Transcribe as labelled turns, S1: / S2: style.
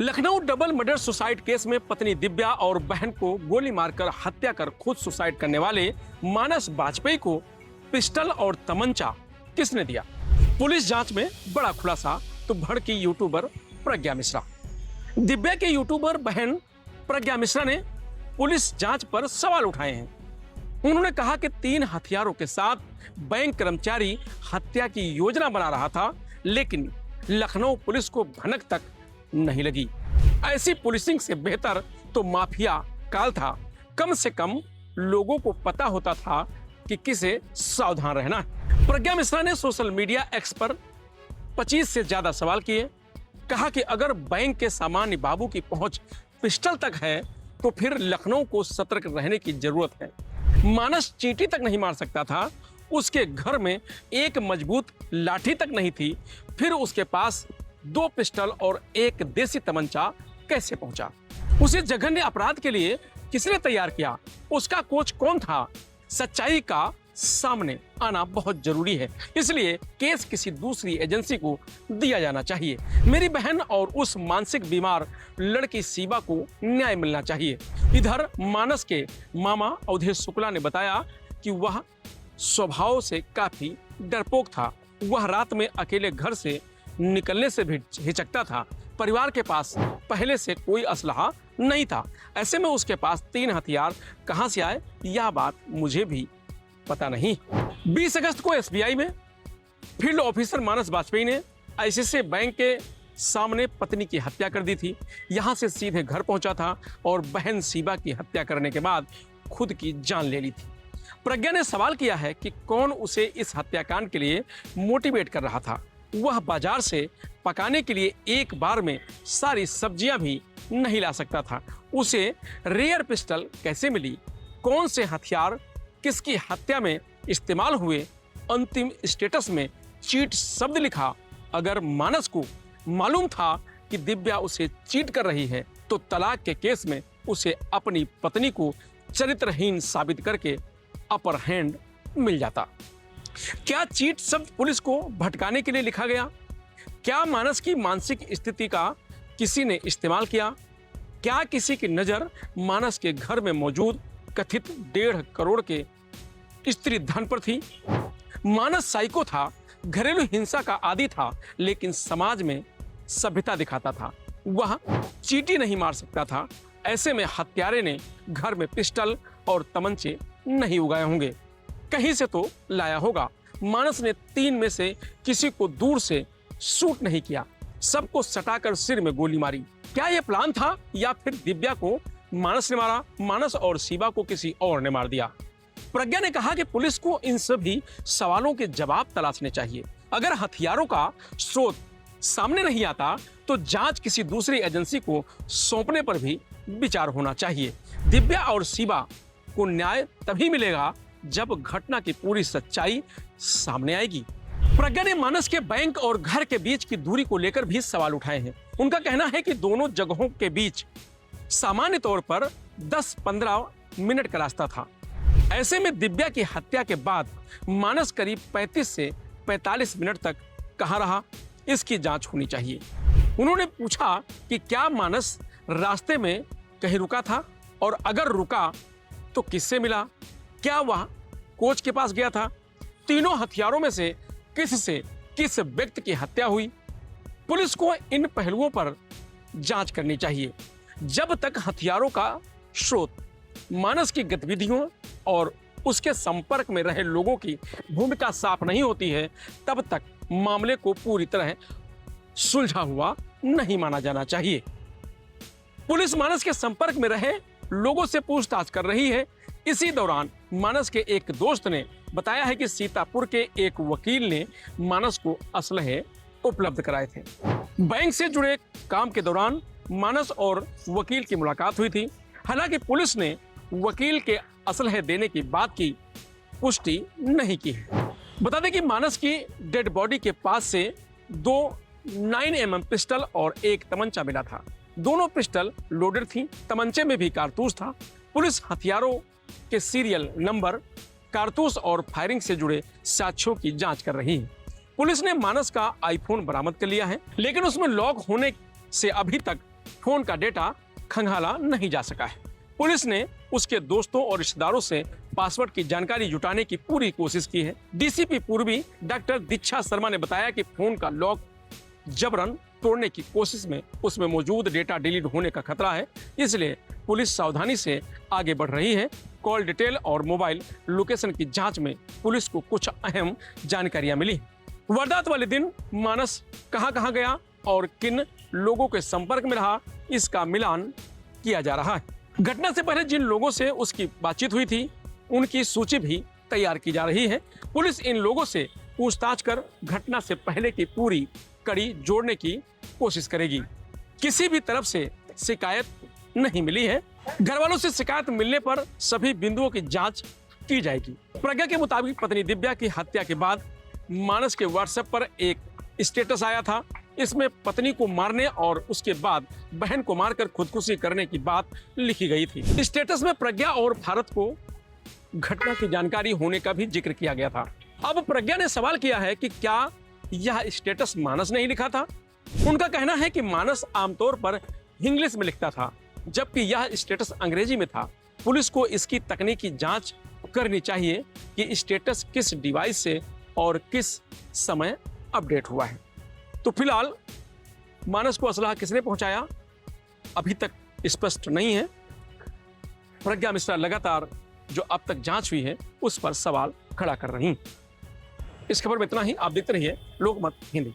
S1: Lucknow double murder suicide case में पत्नी दिव्या और बहन को गोली मारकर हत्या कर खुद सुसाइड करने वाले मानस बाजपेयी को पिस्टल और तमंचा किसने दिया? पुलिस जांच में बड़ा खुलासा तो भड़की यूट्यूबर प्रज्ञा मिश्रा। दिव्या के यूट्यूबर बहन प्रज्ञा मिश्रा ने पुलिस जांच पर सवाल उठाए हैं। उन्होंने कहा कि 3 हथियारों के साथ बैंक कर्मचारी हत्या की योजना बना रहा था, लेकिन लखनऊ पुलिस को भनक तक नहीं लगी। ऐसी पुलिसिंग से बेहतर तो माफिया काल था। कम से कम लोगों को पता होता था कि किसे सावधान रहना है। प्रज्ञा मिश्रा ने सोशल मीडिया एक्स पर 25 से ज्यादा सवाल किए। कहा कि अगर बैंक के सामान्य बाबू की पहुंच पिस्टल तक है तो फिर लखनऊ को सतर्क रहने की जरूरत है। मानस चींटी तक नहीं मार सकता था, उसके घर में एक मजबूत लाठी तक नहीं थी, फिर उसके पास 2 पिस्टल और 1 देसी तमंचा कैसे पहुंचा? उसे जघन्य अपराध के लिए किसने तैयार किया? उसका कोच कौन था? सच्चाई का सामने आना बहुत जरूरी है, इसलिए केस किसी दूसरी एजेंसी को दिया जाना चाहिए। मेरी बहन और उस मानसिक बीमार लड़की शिवा को न्याय मिलना चाहिए। इधर मानस के मामा अवधेश शुक्ला ने बताया कि वह स्वभाव से काफी डरपोक था। वह रात में अकेले घर से निकलने से भी हिचकता था। परिवार के पास पहले से कोई असलहा नहीं था। ऐसे में उसके पास 3 हथियार कहां से आए, यह बात मुझे भी पता नहीं। 20 अगस्त को एसबीआई में फील्ड ऑफिसर मानस बाजपेयी ने आईसीआईसीआई बैंक के सामने पत्नी की हत्या कर दी थी। यहां से सीधे घर पहुंचा था और बहन शिवा की हत्या करने के बाद खुद की जान ले ली थी। प्रज्ञा ने सवाल किया है कि कौन उसे इस हत्याकांड के लिए मोटिवेट कर रहा था। वह बाजार से पकाने के लिए एक बार में सारी सब्जियां भी नहीं ला सकता था। उसे रेयर पिस्टल कैसे मिली? कौन से हथियार किसकी हत्या में इस्तेमाल हुए? अंतिम स्टेटस में चीट शब्द लिखा। अगर मानस को मालूम था कि दिव्या उसे चीट कर रही है तो तलाक के केस में उसे अपनी पत्नी को चरित्रहीन साबित करके अपर हैंड मिल जाता। क्या चीट शब्द पुलिस को भटकाने के लिए लिखा गया? क्या मानस की मानसिक स्थिति का किसी ने इस्तेमाल किया? क्या किसी की नजर मानस के घर में मौजूद कथित 1.5 करोड़ के स्त्री धन पर थी? मानस साइको था, घरेलू हिंसा का आदी था, लेकिन समाज में सभ्यता दिखाता था। वह चींटी नहीं मार सकता था। ऐसे में हत्यारे ने घर में पिस्टल और तमंचे नहीं उगाए होंगे, कहीं से तो लाया होगा। मानस ने 3 में से किसी को दूर से शूट नहीं किया, सबको सटाकर सिर में गोली मारी। क्या यह प्लान था या फिर दिव्या को मानस ने मारा, मानस और शिवा को किसी और ने मार दिया? प्रज्ञा ने कहा कि पुलिस को इन सभी सवालों के जवाब तलाशने चाहिए। अगर हथियारों का स्रोत सामने नहीं आता तो जांच किसी दूसरी एजेंसी को सौंपने पर भी विचार होना चाहिए। दिव्या और शिवा को न्याय तभी मिलेगा जब घटना की पूरी सच्चाई सामने आएगी। प्रज्ञा ने मानस के बैंक और घर के बीच की दूरी को लेकर भी सवाल उठाए हैं। उनका कहना है कि दोनों जगहों के बीच सामान्य तौर पर 10-15 मिनट का रास्ता था। ऐसे में दिव्या की हत्या के बाद मानस करीब 35 से 45 मिनट तक कहां रहा, इसकी जांच होनी चाहिए। उन्होंने पूछा कि क्या मानस रास्ते में कहीं रुका था और अगर रुका तो किससे मिला? क्या वह कोच के पास गया था? तीनों हथियारों में से किस व्यक्ति की हत्या हुई? पुलिस को इन पहलुओं पर जांच करनी चाहिए। जब तक हथियारों का स्रोत, मानस की गतिविधियों और उसके संपर्क में रहे लोगों की भूमिका साफ नहीं होती है, तब तक मामले को पूरी तरह सुलझा हुआ नहीं माना जाना चाहिए। पुलिस मानस के संपर्क में रहे लोगों से पूछताछ कर रही है। इसी दौरान मानस के एक दोस्त ने बताया है कि सीतापुर के एक वकील ने मानस को असलहे उपलब्ध कराए थे। बैंक से जुड़े काम के दौरान मानस और वकील की मुलाकात हुई थी। हालांकि पुलिस ने वकील के असलहे देने की बात की पुष्टि नहीं की है। बता दें कि मानस की डेड बॉडी के पास से 2 9mm पिस्टल और 1 तमंचा मिला था। दोनों पिस्टल लोडेड थी, तमंचे में भी कारतूस था। पुलिस हथियारों के सीरियल नंबर, कारतूस और फायरिंग से जुड़े साक्ष्यों की जांच कर रही है। पुलिस ने मानस का आईफोन बरामद कर लिया है, लेकिन उसमें लॉक होने से अभी तक फोन का डेटा खंगाला नहीं जा सका है। पुलिस ने उसके दोस्तों और रिश्तेदारों से पासवर्ड की जानकारी जुटाने की पूरी कोशिश की है। डीसीपी पूर्वी डॉक्टर दीक्षा शर्मा ने बताया कि फोन का लॉक जबरन तोड़ने की कोशिश में उसमें मौजूद डेटा डिलीट होने का खतरा है, इसलिए पुलिस सावधानी से आगे बढ़ रही है। कॉल डिटेल और मोबाइल लोकेशन की जांच में पुलिस को कुछ अहम जानकारियां मिली। वारदात वाले दिन मानस कहां गया और किन लोगों के संपर्क में रहा, इसका मिलान किया जा रहा है। घटना से पहले जिन लोगों से उसकी बातचीत हुई थी, उनकी सूची भी तैयार की जा रही है। पुलिस इन लोगों से पूछताछ कर घटना से पहले की पूरी कड़ी जोड़ने की कोशिश करेगी। किसी भी तरफ से शिकायत नहीं मिली है। घर वालों से शिकायत मिलने पर सभी बिंदुओं की जांच की जाएगी। प्रज्ञा के मुताबिक पत्नी दिव्या की हत्या के बाद मानस के व्हाट्सएप पर एक स्टेटस आया था। इसमें पत्नी को मारने और उसके बाद बहन को मारकर खुदकुशी करने की बात लिखी गई थी। स्टेटस में प्रज्ञा और भारत को घटना की जानकारी होने का भी जिक्र किया गया था। अब प्रज्ञा ने सवाल किया है कि क्या यह स्टेटस मानस ने ही लिखा था। उनका कहना है कि मानस आमतौर पर इंग्लिश में लिखता था, जबकि यह स्टेटस अंग्रेजी में था। पुलिस को इसकी तकनीकी जांच करनी चाहिए कि स्टेटस किस डिवाइस से और किस समय अपडेट हुआ है। तो फिलहाल मानस को असलहा किसने पहुंचाया अभी तक स्पष्ट नहीं है। प्रज्ञा मिश्रा लगातार जो अब तक जांच हुई है उस पर सवाल खड़ा कर रही। इस खबर में इतना ही। आप देखते रहिए लोकमत हिंदी।